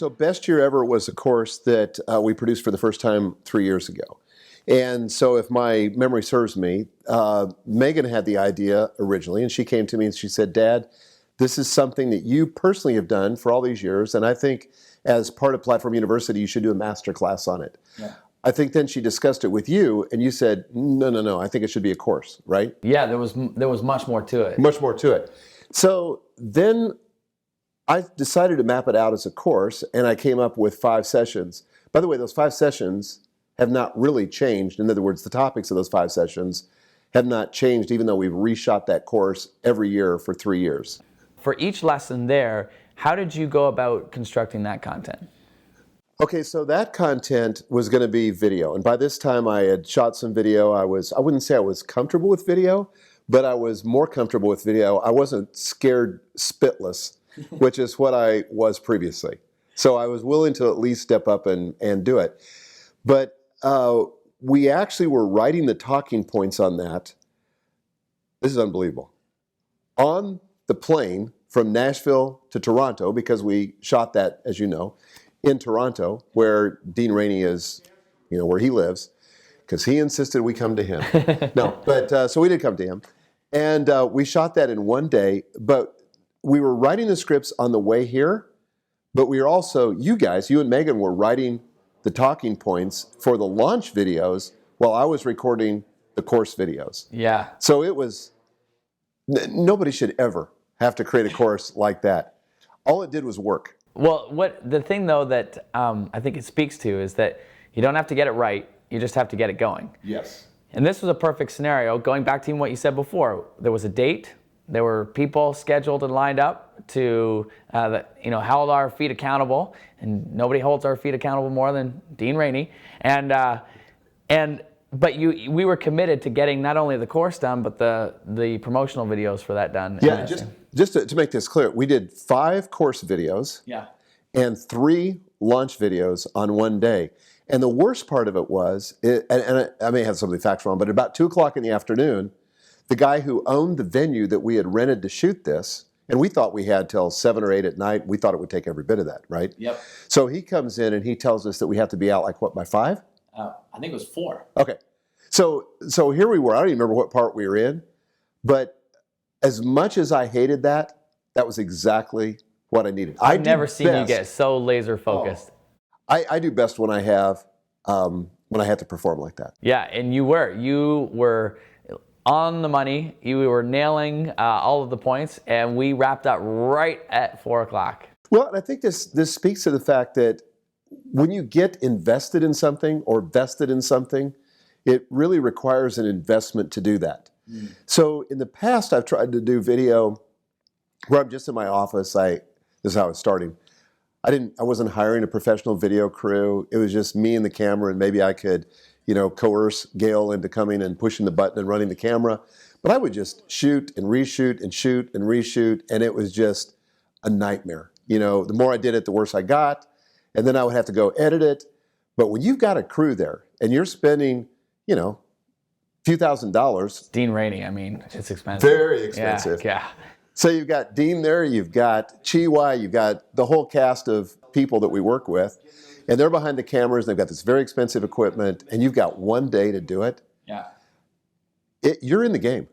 So Best Year Ever was a course that we produced for the first time 3 years ago. And so if my memory serves me, Megan had the idea originally, and she came to me and she said, Dad, this is something that you personally have done for all these years, and I think as part of Platform University, you should do a master class on it. Yeah. I think then she discussed it with you, and you said, no, I think it should be a course, right? Yeah, there was much more to it. Much more to it. So then I decided to map it out as a course, and I came up with 5 sessions. By the way, those 5 sessions have not really changed. In other words, the topics of those 5 sessions have not changed, even though we've reshot that course every year for 3 years. For each lesson there, how did you go about constructing that content? Okay, so that content was going to be video. And by this time I had shot some video. I wouldn't say I was comfortable with video, but I was more comfortable with video. I wasn't scared spitless, which is what I was previously. So I was willing to at least step up and do it. But we actually were writing the talking points on that. This is unbelievable. On the plane from Nashville to Toronto, because we shot that, as you know, in Toronto, where Dean Rainey is, where he lives, because he insisted we come to him. So we did come to him. And we shot that in one day, but we were writing the scripts on the way here, but we were also, you and Megan were writing the talking points for the launch videos while I was recording the course videos. Yeah. So it was, nobody should ever have to create a course like that. All it did was work. Well, the thing though that I think it speaks to is that you don't have to get it right, you just have to get it going. Yes. And this was a perfect scenario, going back to what you said before. There was a date, there were people scheduled and lined up to, hold our feet accountable, and nobody holds our feet accountable more than Dean Rainey. But we were committed to getting not only the course done, but the promotional videos for that done. Yeah, just to make this clear, we did 5 course videos and 3 launch videos on one day. And the worst part of it was, and I may have some of the facts wrong, but at about 2 o'clock in the afternoon, the guy who owned the venue that we had rented to shoot this, and we thought we had till 7 or 8 at night, we thought it would take every bit of that, right? Yep. So he comes in and he tells us that we have to be out by 5? I think it was 4. Okay. So here we were. I don't even remember what part we were in, but as much as I hated that, that was exactly what I needed. I've never seen you get so laser focused. I do best when I have to perform like that. Yeah, and you were on the money. You were nailing all of the points, and we wrapped up right at 4 o'clock. Well, and I think this speaks to the fact that when you get invested in something or vested in something, it really requires an investment to do that. So in the past, I've tried to do video where I'm just in my office. This is how it's starting. I wasn't hiring a professional video crew. It was just me and the camera, and maybe I could, coerce Gail into coming and pushing the button and running the camera. But I would just shoot and reshoot and shoot and reshoot, and it was just a nightmare. The more I did it, the worse I got, and then I would have to go edit it. But when you've got a crew there and you're spending, a few $1,000s. Dean Rainey, I mean, it's expensive. Very expensive. Yeah. So you've got Dean there, you've got Chi, you've got the whole cast of people that we work with, and they're behind the cameras, they've got this very expensive equipment, and you've got one day to do it. Yeah. You're in the game.